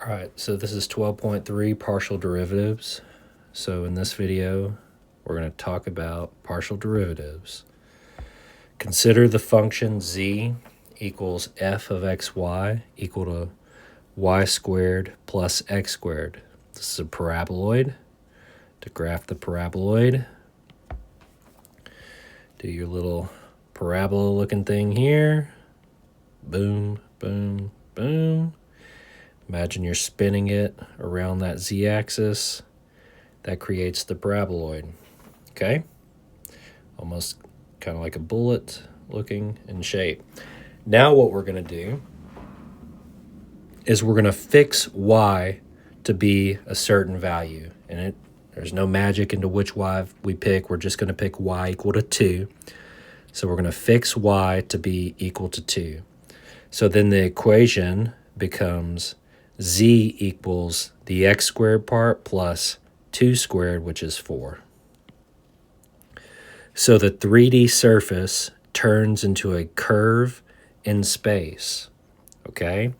All right, so this is 12.3 partial derivatives. So in this video, we're going to talk about partial derivatives. Consider the function z equals f of xy equal to y squared plus x squared. This is a paraboloid. To graph the paraboloid, do your little parabola looking thing here. Boom, boom, boom. Imagine you're spinning it around that z-axis. That creates the paraboloid. Okay? Almost kind of like a bullet looking in shape. Now what we're going to do is we're going to fix y to be a certain value. And there's no magic into which y we pick. We're just going to pick y equal to 2. So we're going to fix y to be equal to 2. So then the equation becomes z equals the x squared part plus 2 squared, which is 4. So the 3D surface turns into a curve in space, okay?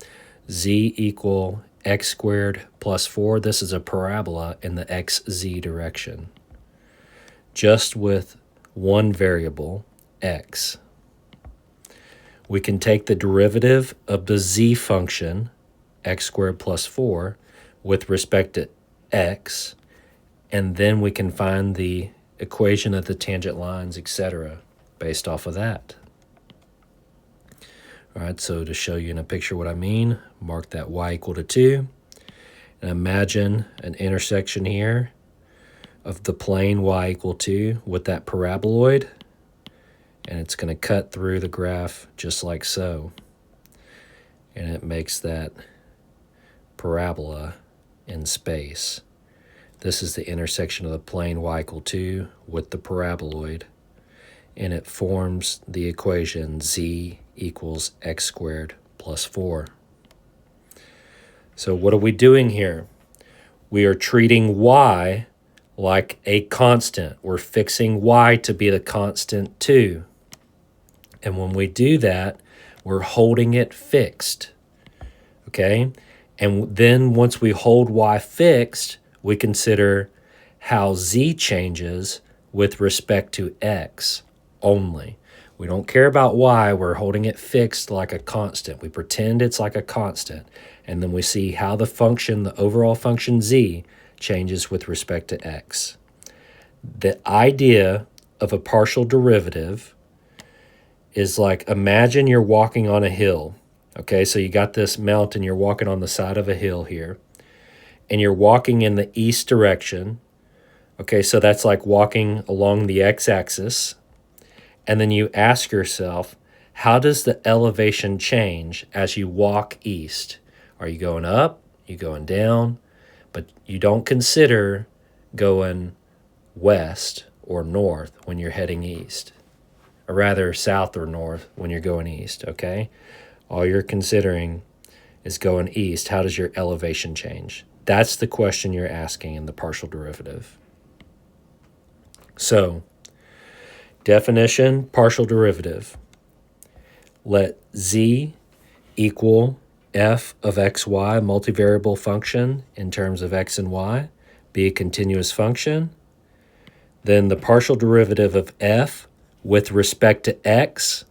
Z equal x squared plus 4. This is a parabola in the xz direction, just with one variable, x. We can take the derivative of the z function, x squared plus 4, with respect to x, and then we can find the equation of the tangent lines, etc., based off of that. All right, so to show you in a picture what I mean, mark that y equal to 2, and imagine an intersection here of the plane y equal 2 with that paraboloid, and it's going to cut through the graph just like so, and it makes that parabola in space. This is the intersection of the plane y equal 2 with the paraboloid, and it forms the equation z equals x squared plus 4. So what are we doing here? We are treating y like a constant. We're fixing y to be the constant 2. And when we do that, we're holding it fixed, okay? And then once we hold y fixed, we consider how z changes with respect to x only. We don't care about y. We're holding it fixed like a constant. We pretend it's like a constant. And then we see how the function, the overall function z, changes with respect to x. The idea of a partial derivative is like, imagine you're walking on a hill. Okay, so you got this mountain, you're walking on the side of a hill here, and you're walking in the east direction. Okay, so that's like walking along the x-axis. And then you ask yourself, how does the elevation change as you walk east? Are you going up? Are you going down? But you don't consider going west or north when you're heading east, or rather south or north when you're going east, okay? All you're considering is going east. How does your elevation change? That's the question you're asking in the partial derivative. So, definition, partial derivative. Let z equal f of xy, multivariable function in terms of x and y, be a continuous function. Then the partial derivative of f with respect to x,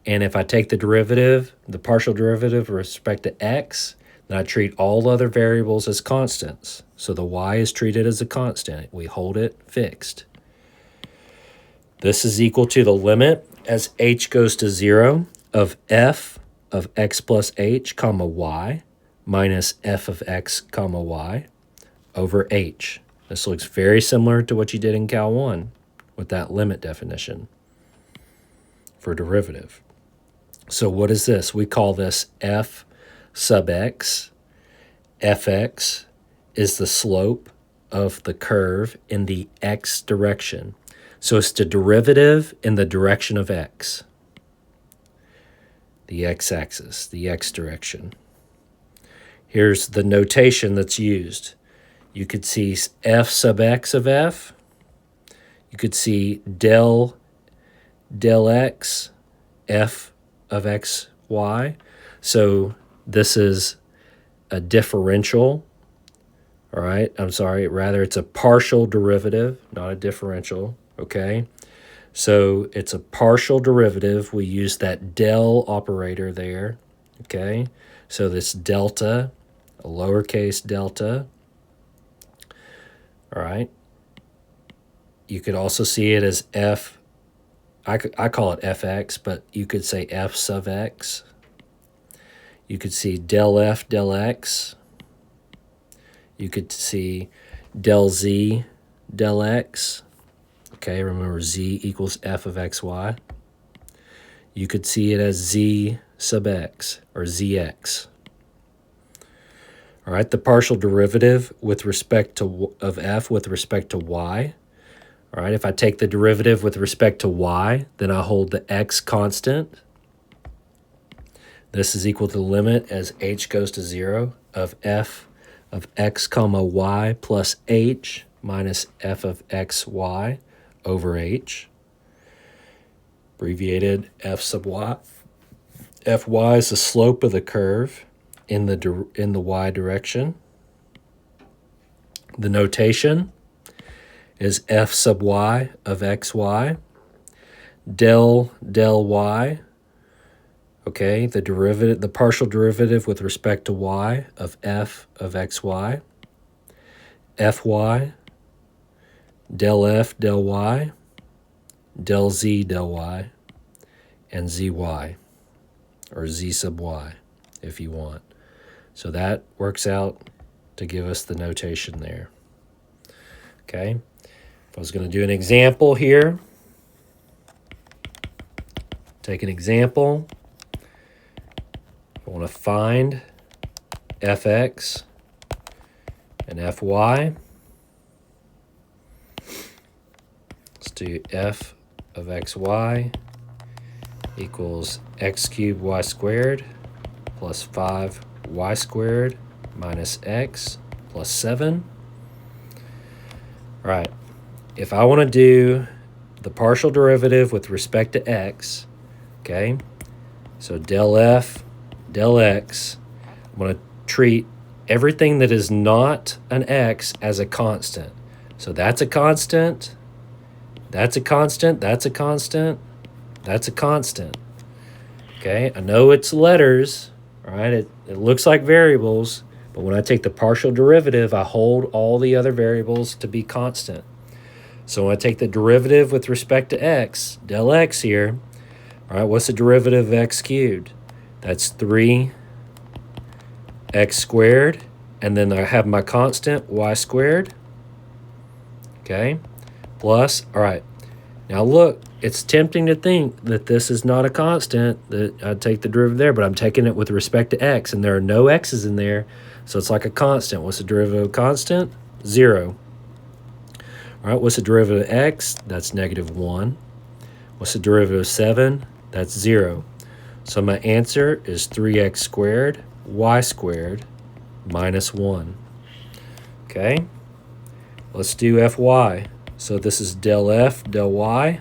and if I take the derivative, the partial derivative with respect to x, then I treat all other variables as constants. So the y is treated as a constant. We hold it fixed. This is equal to the limit as h goes to 0 of f of x plus h comma y minus f of x comma y over h. This looks very similar to what you did in Cal 1 with that limit definition for derivative. So what is this? We call this f sub x. Fx is the slope of the curve in the x direction. So it's the derivative in the direction of x, the x-axis, the x direction. Here's the notation that's used. You could see f sub x of f. You could see del x, f of x, y. So this is a differential. All right, I'm sorry, rather it's a partial derivative, not a differential, okay? So it's a partial derivative. We use that del operator there, okay? So this delta, a lowercase delta, all right? You could also see it as f, I call it fx, but you could say f sub x. You could see del f del x. You could see del z del x. Okay, remember z equals f of xy. You could see it as z sub x or zx. All right, the partial derivative with respect to of f with respect to y. All right, if I take the derivative with respect to y, then I hold the x constant. This is equal to the limit as h goes to 0 of f of x comma y plus h minus f of xy over h, abbreviated f sub y. Fy is the slope of the curve in the y direction. The notation is f sub y of xy, del y. Okay, the partial derivative with respect to y of f of xy, fy, del f del y, del z del y, and zy, or z sub y, if you want. So that works out to give us the notation there. Okay, if I was going to do an example here, take an example. I want to find fx and fy. Let's do f of xy equals x cubed y squared plus 5y squared minus x plus 7. All right, if I want to do the partial derivative with respect to x, okay, so del f del x, I'm going to treat everything that is not an x as a constant. So that's a constant, that's a constant, that's a constant, that's a constant. Okay, I know it's letters, all right, it looks like variables, but when I take the partial derivative, I hold all the other variables to be constant. So when I take the derivative with respect to x, del x here, all right, what's the derivative of x cubed? That's 3x squared, and then I have my constant y squared, okay, plus, all right, now look, it's tempting to think that this is not a constant, that I take the derivative there, but I'm taking it with respect to x, and there are no x's in there, so it's like a constant. What's the derivative of constant? 0. All right, what's the derivative of x? That's -1. What's the derivative of 7? That's 0. So my answer is 3x squared y squared minus 1. Okay, let's do fy. So this is del f del y.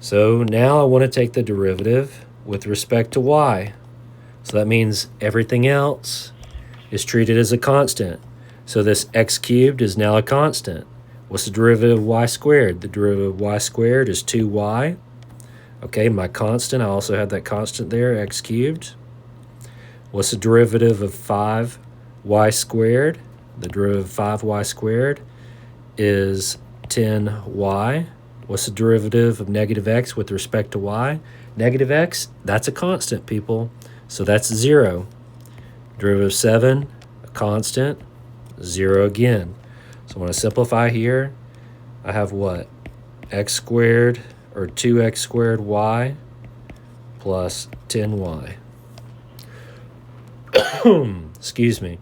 So now I want to take the derivative with respect to y. So that means everything else is treated as a constant. So this x cubed is now a constant. What's the derivative of y squared? The derivative of y squared is 2y. Okay, my constant, I also have that constant there, x cubed. What's the derivative of 5y squared? The derivative of 5y squared is 10y. What's the derivative of negative x with respect to y? Negative x, that's a constant, people. So that's 0. Derivative of 7, a constant, 0 again. So when I simplify here, I have what? X squared, or 2x squared y plus 10y. Excuse me.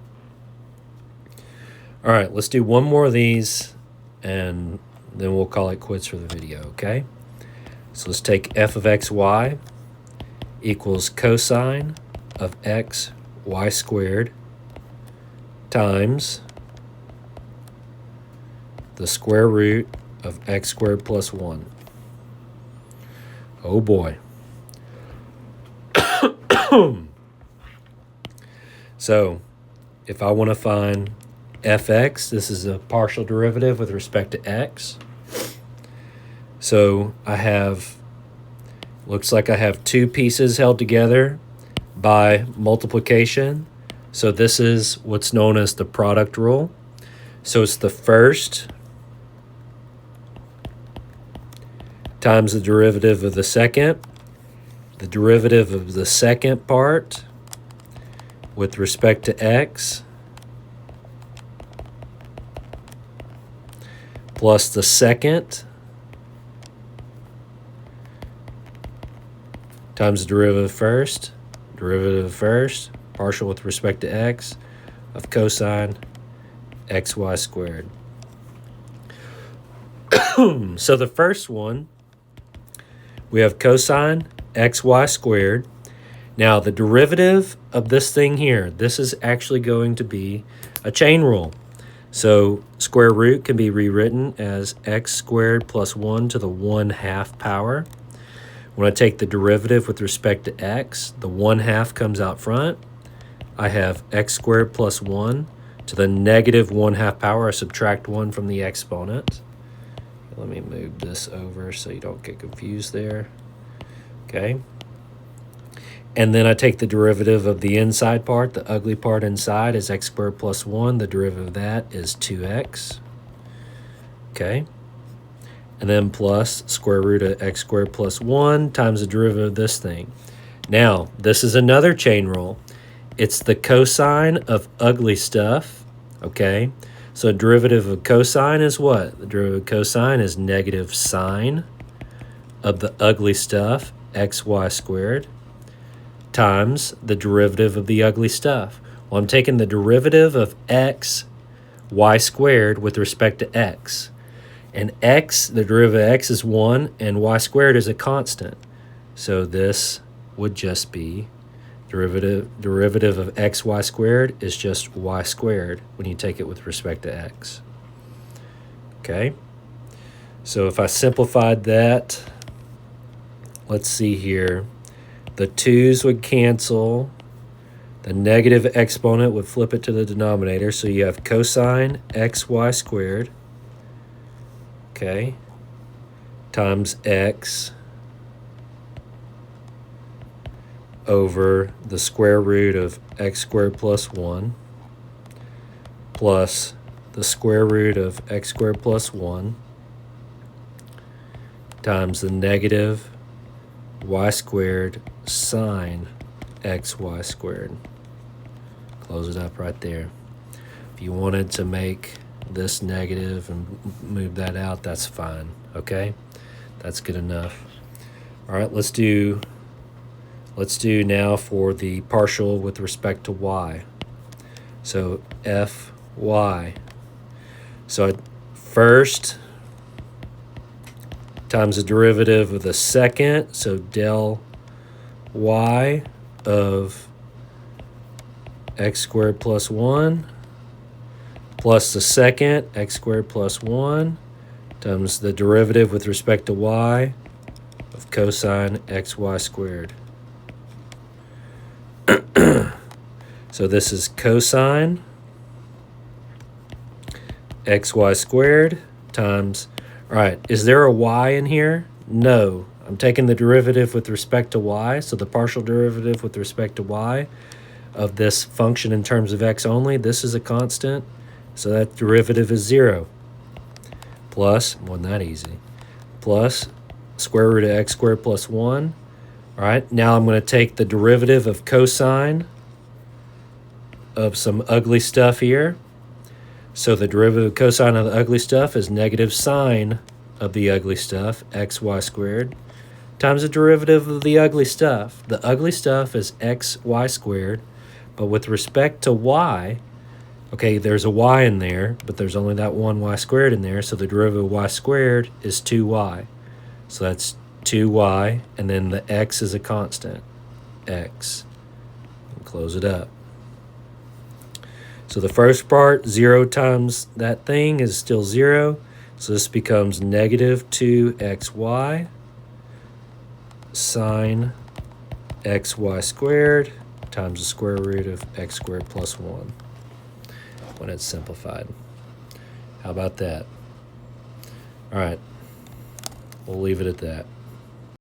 All right, let's do one more of these, and then we'll call it quits for the video, okay? So let's take f of xy equals cosine of x y squared times the square root of x squared plus 1. Oh boy. So if I want to find fx, this is a partial derivative with respect to x. So I have, looks like I have two pieces held together by multiplication. So this is what's known as the product rule. So it's the first times the derivative of the second. The derivative of the second part with respect to x plus the second times the derivative of first, partial with respect to x, of cosine xy squared. So the first one, we have cosine xy squared. Now the derivative of this thing here, this is actually going to be a chain rule. So square root can be rewritten as x squared plus 1 to the 1/2 power. When I take the derivative with respect to x, the 1/2 comes out front. I have x squared plus 1 to the negative 1/2 power. I subtract 1 from the exponent. Let me move this over so you don't get confused there. Okay. And then I take the derivative of the inside part. The ugly part inside is x squared plus 1. The derivative of that is 2x. Okay. And then plus square root of x squared plus 1 times the derivative of this thing. Now, this is another chain rule. It's the cosine of ugly stuff. Okay. So derivative of cosine is what? The derivative of cosine is negative sine of the ugly stuff, xy squared, times the derivative of the ugly stuff. Well, I'm taking the derivative of x, y squared with respect to x. And x, the derivative of x is 1, and y squared is a constant. So this would just be derivative of xy squared is just y squared when you take it with respect to x. Okay? So if I simplified that, let's see here. The 2's would cancel. The negative exponent would flip it to the denominator. So you have cosine xy squared, okay, times x over the square root of x squared plus 1 plus the square root of x squared plus 1 times the negative y squared sine xy squared. Close it up right there. If you wanted to make this negative and move that out, that's fine. Okay? That's good enough. All right, let's do now for the partial with respect to y. So fy. So first times the derivative of the second, so del y of x squared plus 1 plus the second, x squared plus 1 times the derivative with respect to y of cosine xy squared. So this is cosine xy squared times, all right, is there a y in here? No. I'm taking the derivative with respect to y, so the partial derivative with respect to y of this function in terms of x only, this is a constant, so that derivative is 0. Plus, wasn't that easy, plus square root of x squared plus 1. All right, now I'm going to take the derivative of cosine of some ugly stuff here. So the derivative of cosine of the ugly stuff is negative sine of the ugly stuff, xy squared, times the derivative of the ugly stuff. The ugly stuff is xy squared, but with respect to y, okay, there's a y in there, but there's only that one y squared in there, so the derivative of y squared is 2y. So that's 2y, and then the x is a constant, x. And close it up. So the first part, 0 times that thing is still 0. So this becomes negative 2xy sine xy squared times the square root of x squared plus 1 when it's simplified. How about that? All right, we'll leave it at that.